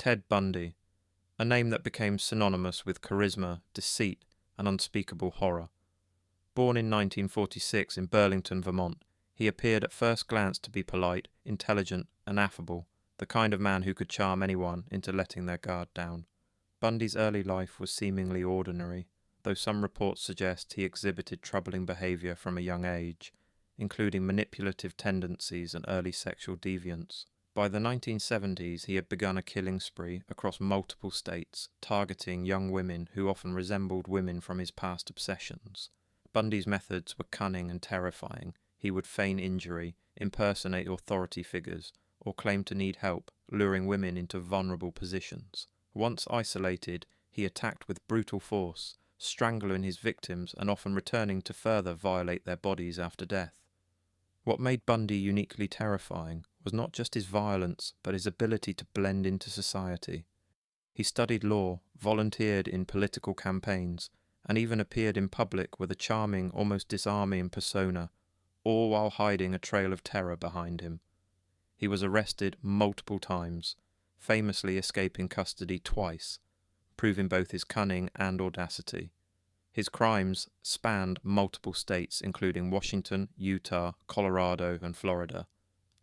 Ted Bundy, a name that became synonymous with charisma, deceit, and unspeakable horror. Born in 1946 in Burlington, Vermont, he appeared at first glance to be polite, intelligent, and affable, the kind of man who could charm anyone into letting their guard down. Bundy's early life was seemingly ordinary, though some reports suggest he exhibited troubling behavior from a young age, including manipulative tendencies and early sexual deviance. By the 1970s, he had begun a killing spree across multiple states, targeting young women who often resembled women from his past obsessions. Bundy's methods were cunning and terrifying. He would feign injury, impersonate authority figures, or claim to need help, luring women into vulnerable positions. Once isolated, he attacked with brutal force, strangling his victims and often returning to further violate their bodies after death. What made Bundy uniquely terrifying was not just his violence, but his ability to blend into society. He studied law, volunteered in political campaigns, and even appeared in public with a charming, almost disarming persona, all while hiding a trail of terror behind him. He was arrested multiple times, famously escaping custody twice, proving both his cunning and audacity. His crimes spanned multiple states, including Washington, Utah, Colorado, and Florida,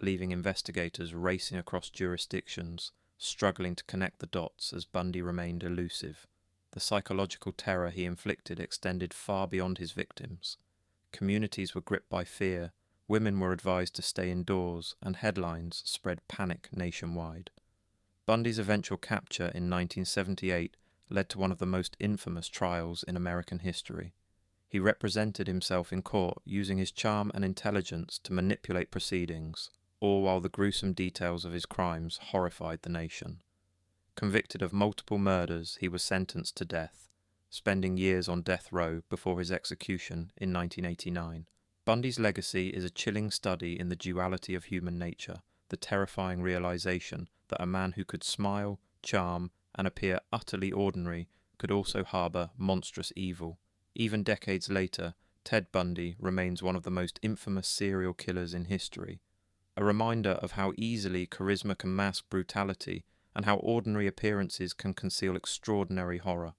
leaving investigators racing across jurisdictions, struggling to connect the dots as Bundy remained elusive. The psychological terror he inflicted extended far beyond his victims. Communities were gripped by fear, women were advised to stay indoors, and headlines spread panic nationwide. Bundy's eventual capture in 1978 led to one of the most infamous trials in American history. He represented himself in court using his charm and intelligence to manipulate proceedings, all while the gruesome details of his crimes horrified the nation. Convicted of multiple murders, he was sentenced to death, spending years on death row before his execution in 1989. Bundy's legacy is a chilling study in the duality of human nature, the terrifying realization that a man who could smile, charm, and appear utterly ordinary could also harbour monstrous evil. Even decades later, Ted Bundy remains one of the most infamous serial killers in history, a reminder of how easily charisma can mask brutality and how ordinary appearances can conceal extraordinary horror.